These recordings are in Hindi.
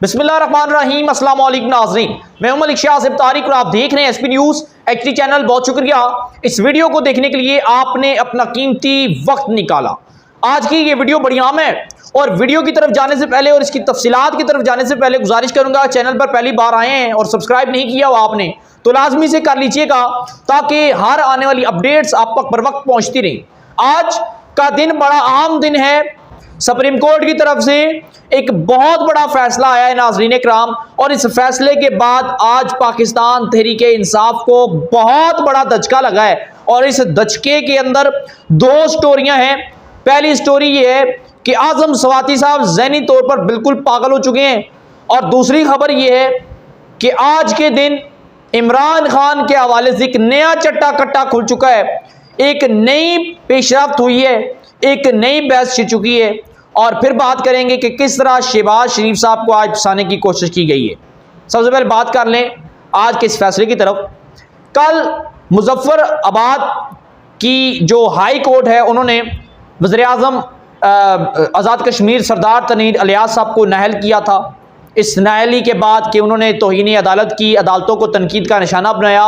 बिस्मिल्लाहिर्रहमानिर्रहीम, अस्सलाम वालेकुम नाज़रीन, मैं मलिक शासिब तारिक और आप देख रहे हैं एसपी न्यूज़ एचडी चैनल। बहुत शुक्रिया इस वीडियो को देखने के लिए, आपने अपना कीमती वक्त निकाला। आज की ये वीडियो बड़ी आम है और वीडियो की तरफ जाने से पहले और इसकी तफसीलात की तरफ जाने से पहले गुजारिश करूंगा, चैनल पर पहली बार आए हैं और सब्सक्राइब नहीं किया हो आपने तो लाजमी से कर लीजिएगा ताकि हर आने वाली अपडेट्स आप तक बर वक्त पहुंचती रही। आज का दिन बड़ा अहम दिन है। सुप्रीम कोर्ट की तरफ से एक बहुत बड़ा फैसला आया है नाज़रीन कराम, और इस फैसले के बाद आज पाकिस्तान तहरीक इंसाफ को बहुत बड़ा धचका लगा है। और इस धचके के अंदर दो स्टोरियां हैं। पहली स्टोरी ये है कि आजम स्वाति साहब ज़हनी तौर पर बिल्कुल पागल हो चुके हैं, और दूसरी खबर ये है कि आज के दिन इमरान खान के हवाले से एक नया चट्टा कट्टा खुल चुका है, एक नई पेशरफ्त हुई है, एक नई बहस छिड़ चुकी है। और फिर बात करेंगे कि किस तरह शहबाज शरीफ साहब को आज फंसाने की कोशिश की गई है। सबसे पहले बात कर लें आज के इस फैसले की तरफ। कल मुजफ्फराबाद की जो हाई कोर्ट है, उन्होंने वज़ीर-ए-आज़म आज़ाद कश्मीर सरदार तनीर इलियास साहब को नाअहल किया था। इस नाअहली के बाद कि उन्होंने तौहीन अदालत की, अदालतों को तनकीद का निशाना बनाया,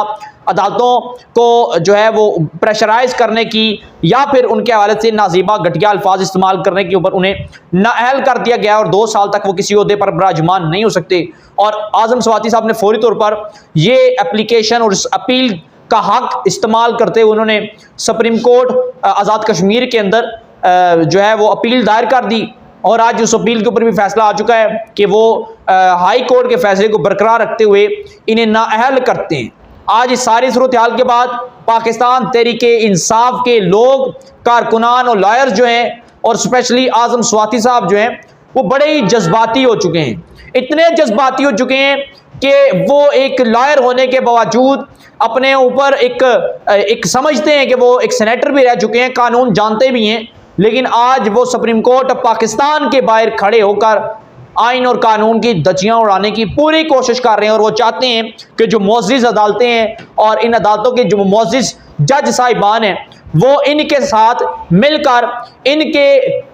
अदालतों को जो है वो प्रेशराइज करने की या फिर उनके हवाले से नाजीबा घटिया अल्फाज इस्तेमाल करने के ऊपर उन्हें नाअहल कर दिया गया और 2 साल तक वो किसी ओहदे पर बराजमान नहीं हो सकते। और आजम स्वाति साहब ने फौरी तौर पर ये एप्लीकेशन और इस अपील का हक इस्तेमाल करते हुए उन्होंने सुप्रीम कोर्ट आज़ाद कश्मीर के अंदर जो है वो अपील दायर कर दी। और आज उस अपील के ऊपर भी फैसला आ चुका है कि वो हाई कोर्ट के फैसले को बरकरार रखते हुए इन्हें नाअहल करते हैं। आज इस सारी सूरत हाल के बाद पाकिस्तान तहरीक इंसाफ के लोग, कारकुनान और लॉयर्स जो हैं, और स्पेशली आजम स्वाति साहब जो हैं, वो बड़े ही जज्बाती हो चुके हैं। इतने जज्बाती हो चुके हैं कि वो एक लॉयर होने के बावजूद अपने ऊपर एक समझते हैं कि वो एक सेनेटर भी रह चुके हैं, कानून जानते भी हैं, लेकिन आज वो सुप्रीम कोर्ट पाकिस्तान के बाहर खड़े होकर आइन और कानून की धज्जियां उड़ाने की पूरी कोशिश कर रहे हैं। और वो चाहते हैं कि जो मुअज़्ज़िज़ अदालतें हैं और इन अदालतों के जो मुअज़्ज़िज़ जज साहिबान हैं, वो इनके साथ मिलकर इनके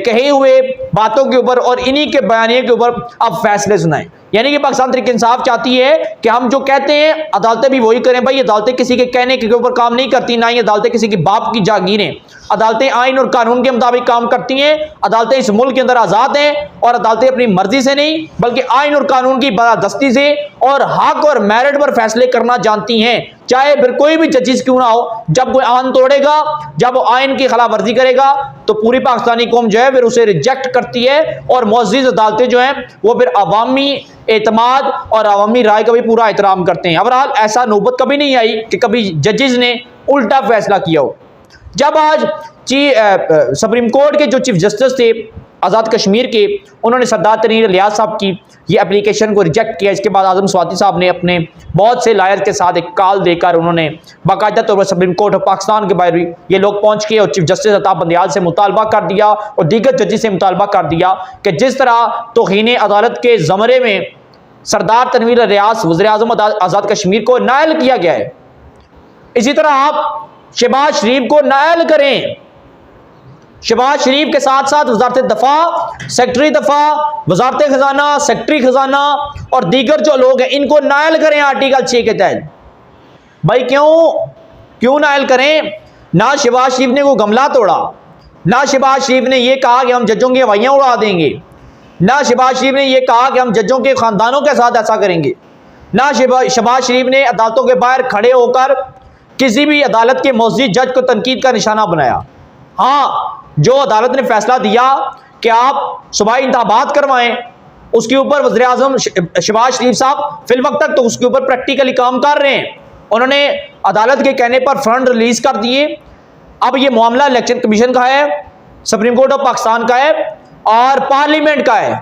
कहे हुए बातों के ऊपर और इन्हीं के बयानिए के ऊपर अब फैसले सुनाएं। यानी कि पाकिस्तान तहरीक इंसाफ चाहती है कि हम जो कहते हैं अदालतें भी वही करें। भाई, अदालतें किसी के कहने के ऊपर काम नहीं करती, ना ही अदालतें किसी के बाप की जागीरें। अदालतें आइन और कानून के मुताबिक काम करती हैं। अदालतें इस मुल्क के अंदर आज़ाद हैं और अदालतें अपनी मर्जी से नहीं बल्कि आइन और कानून की बालादस्ती से और हक और मेरिट पर फैसले करना जानती हैं, चाहे फिर कोई भी जजिस क्यों ना हो। जब कोई आइन तोड़ेगा, जब वो आइन की खिलाफ वर्जी करेगा, तो पूरी पाकिस्तानी कौम जो है फिर उसे रिजेक्ट करती है। और मुअज़्ज़िज़ अदालतें जो हैं वो फिर अवामी एतमाद और अवामी राय का भी पूरा एहतराम करते हैं। बहरहाल ऐसा नौबत कभी नहीं आई कि कभी जजेस ने उल्टा फैसला किया हो। जब आज सुप्रीम कोर्ट के जो चीफ जस्टिस थे आज़ाद कश्मीर के, उन्होंने सरदार तनीर इलियास साहब की ये एप्लीकेशन को रिजेक्ट किया, इसके बाद आजम स्वाति साहब ने अपने बहुत से लायर के साथ एक कॉल देकर उन्होंने बाकायदा तौर पर सुप्रीम कोर्ट ऑफ पाकिस्तान के बाहर ये लोग पहुंच के और चीफ जस्टिस अताब बंदियाल से मुतालबा कर दिया और दीगर जजेस से मुतालबा कर दिया कि जिस तरह तौहीन अदालत के ज़मरे में सरदार तनवीर इलियास वज़ीर-ए-आज़म आज़ाद कश्मीर को नाअहल किया गया है, इसी तरह आप शहबाज शरीफ को नाअहल करें। शहबाज शरीफ के साथ साथ वज़ारत दफ़ा, सेक्रेटरी दफ़ा, वज़ारत ख़ज़ाना, सेक्रेटरी ख़ज़ाना और दीगर जो लोग हैं इनको नाअहल करें आर्टिकल 6 के तहत। भाई क्यों नाअहल करें? ना शहबाज शरीफ ने वो गमला तोड़ा, ना शहबाज शरीफ ने ये कहा कि हम जजों की हवाइयाँ उड़ा देंगे, ना शहबाज शरीफ ने यह कहा कि हम जजों के ख़ानदानों के साथ ऐसा करेंगे, ना शहबाज शरीफ ने अदालतों के बाहर खड़े होकर किसी भी अदालत के मुअज़्ज़िज़ जज को तनकीद का निशाना बनाया। हाँ, जो अदालत ने फैसला दिया कि आप सूबाई इंतखाबात करवाएं, उसके ऊपर वज़ीर-ए-आज़म शहबाज शरीफ साहब फिलवक्त तक तो उसके ऊपर प्रैक्टिकली काम कर रहे हैं। उन्होंने अदालत के कहने पर फंड रिलीज़ कर दिए। अब ये मामला इलेक्शन कमीशन का है, सुप्रीम कोर्ट ऑफ पाकिस्तान का है और पार्लियामेंट का है।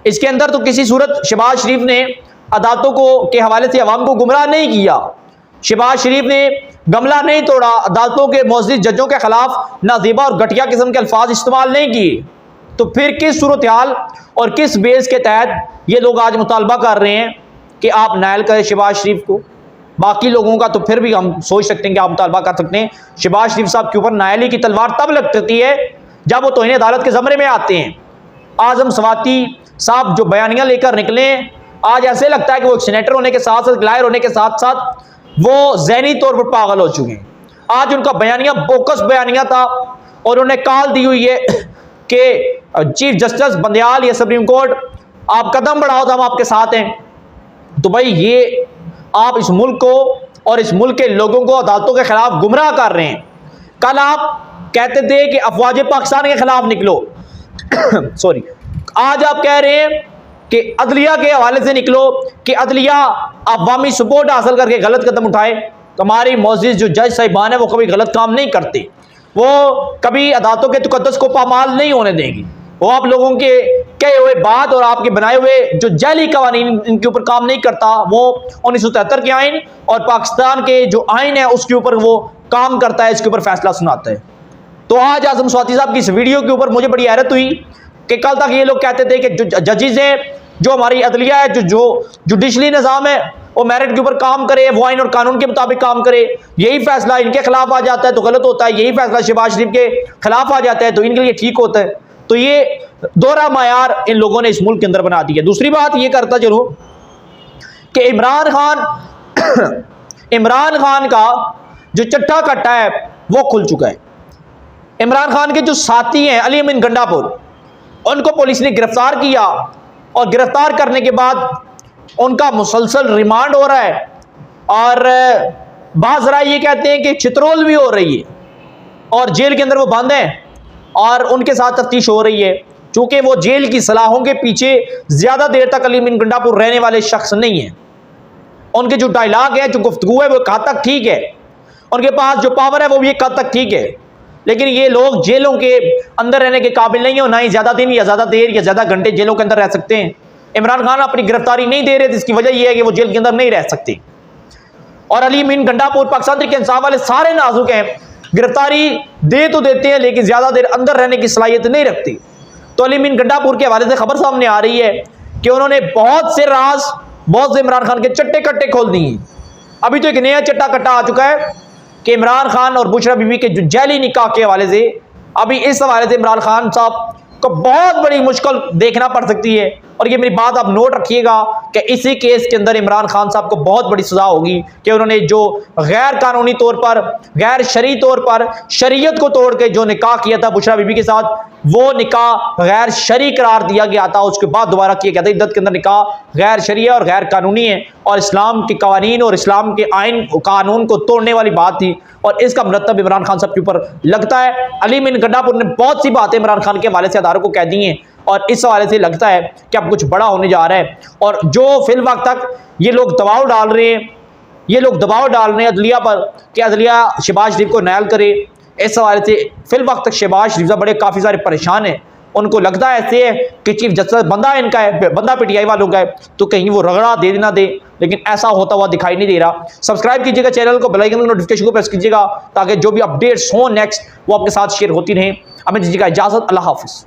इसके अंदर तो किसी सूरत शहबाज शरीफ ने अदालतों को के हवाले से अवाम को गुमराह नहीं किया, शहबाज शरीफ ने गमला नहीं तोड़ा, अदालतों के मुअज़्ज़िज़ जजों के खिलाफ नाजीबा और घटिया किस्म के अल्फाज इस्तेमाल नहीं किए। तो फिर किस सूरत हाल और किस बेस के तहत ये लोग आज मुतालबा कर रहे हैं कि आप नाअहल करें शहबाज शरीफ को? बाकी लोगों का तो फिर भी हम सोच सकते हैं कि आप मुतालबा कर सकते हैं। शहबाज शरीफ साहब के ऊपर नाअहली की तलवार तब लगती है जब वो तौहीन अदालत के ज़मरे में आते हैं। आजम स्वाति साहब जो बयानियां लेकर निकले, आज ऐसे लगता है कि वो सेनेटर होने के साथ साथ, लायर होने के साथ साथ वो ज़हनी तौर पर पागल हो चुके हैं। आज उनका बयानिया बोकस बयानिया था और उन्हें कॉल दी हुई है कि चीफ जस्टिस बंदयाल या सुप्रीम कोर्ट आप कदम बढ़ाओ तो हम आपके साथ हैं। तो भाई ये आप इस मुल्क को और इस मुल्क के लोगों को अदालतों के खिलाफ गुमराह कर रहे हैं। कल आप कहते थे कि अफवाज पाकिस्तान के खिलाफ निकलो सॉरी, आज आप कह रहे हैं कि अदलिया के हवाले से निकलो कि अदलिया अवामी सपोर्ट हासिल करके गलत कदम उठाए। तो हमारी मोअज़्ज़िज़ जो जज साहिबान है वो कभी गलत काम नहीं करते, वो कभी अदालतों के तक़द्दुस को पामाल नहीं होने देंगी। वो आप लोगों के कहे हुए बात और आपके बनाए हुए जो जाली कवानीन इनके ऊपर काम नहीं करता। वो 1973 के आइन और पाकिस्तान के जो आइन है उसके ऊपर वो काम करता है, इसके ऊपर फैसला सुनाता है। तो आज आज़म स्वाति साहब की इस वीडियो के ऊपर मुझे बड़ी हैरत हुई कि कल तक ये लोग कहते थे कि जो जजेस हैं, जो हमारी अदलिया है, जो जुडिशली निज़ाम है, वो मेरिट के ऊपर काम करे, वो आइन और कानून के मुताबिक काम करे। यही फैसला इनके खिलाफ आ जाता है तो गलत होता है, यही फैसला शहबाज शरीफ के खिलाफ आ जाता है तो इनके लिए ठीक होता है। तो ये दोहरा मायार इन लोगों ने इस मुल्क के अंदर बना दिया। दूसरी बात ये करता चलो कि इमरान खान का जो चट्टा कट्टा है वो खुल चुका है। इमरान खान के जो साथी हैं अली अमीन गंडापुर, उनको पुलिस ने गिरफ्तार किया और गिरफ्तार करने के बाद उनका मुसलसल रिमांड हो रहा है और बाज़ राय ये कहते हैं कि चित्रोल भी हो रही है और जेल के अंदर वो बंद हैं और उनके साथ तफ्तीश हो रही है। चूंकि वो जेल की सलाहों के पीछे ज़्यादा देर तक अली अमीन गंडापुर रहने वाले शख्स नहीं है। उनके जो डायलॉग है, जो गुफ्तगू है, वो एक हद तक ठीक है, उनके पास जो पावर है वो भी एक हद तक ठीक है, लेकिन ये लोग जेलों के अंदर रहने के काबिल नहीं हो, ना ही ज़्यादा दिन या ज़्यादा देर या ज़्यादा घंटे जेलों के अंदर रह सकते हैं। इमरान खान अपनी गिरफ्तारी नहीं दे रहे, जिसकी वजह यह है कि वो जेल के अंदर नहीं रह सकते। और अली अमीन गंडापुर पाकिस्तान तहरीक इंसाफ वाले सारे नाजुक हैं, गिरफ्तारी दे तो देते हैं लेकिन ज़्यादा देर अंदर रहने की सलाहियत नहीं रखती। तो अली अमीन गंडापुर के हवाले से खबर सामने आ रही है कि उन्होंने बहुत से राज, बहुत से इमरान खान के चट्टे कट्टे खोल दिए। अभी तो एक नया चट्टा कट्टा आ चुका है कि इमरान खान और बुशरा बीबी के जो जाली निकाह के हवाले से, अभी इस हवाले से इमरान खान साहब को बहुत बड़ी मुश्किल देखना पड़ सकती है। और ये मेरी बात आप नोट रखिएगा कि इसी केस के अंदर इमरान खान साहब को बहुत बड़ी सजा होगी कि उन्होंने जो गैर कानूनी तौर पर, गैर शरई तौर पर शरीयत को तोड़ के जो निकाह किया था बुशरा बीबी के साथ, वो निकाह गैर शरई करार दिया गया था। उसके बाद दोबारा किया गया था। इद्दत के अंदर निकाह गैर शरई और गैर कानूनी है और इस्लाम के कवानीन और इस्लाम के आइन कानून को तोड़ने वाली बात थी और इसका मुरत्तब इमरान खान साहब के ऊपर लगता है। अली अमीन गंडापुर ने बहुत सी बातें इमरान खान के हवाले से अदारों को कह दी हैं और इस हवाले से लगता है कि अब कुछ बड़ा होने जा रहा है। और जो फिल वक्त तक ये लोग दबाव डाल रहे हैं, ये लोग दबाव डाल रहे हैं अदलिया पर कि अदलिया शहबाज शरीफ को नायल करे, इस हवाले से फिल वक्त तक शहबाज शरीफ बड़े काफ़ी सारे परेशान हैं। उनको लगता है ऐसे है कि चीफ जस्टिस बंदा इनका है, बंदा पीटीआई वालों का है, तो कहीं वो रगड़ा दे ना दे, लेकिन ऐसा होता हुआ दिखाई नहीं दे रहा। सब्सक्राइब कीजिएगा चैनल को, बेल आइकन नोटिफिकेशन को प्रेस कीजिएगा ताकि जो भी अपडेट्स हों नेक्स्ट वो आपके साथ शेयर होती रहें। हमें दीजिएगा इजाज़त। अल्लाह हाफिज़।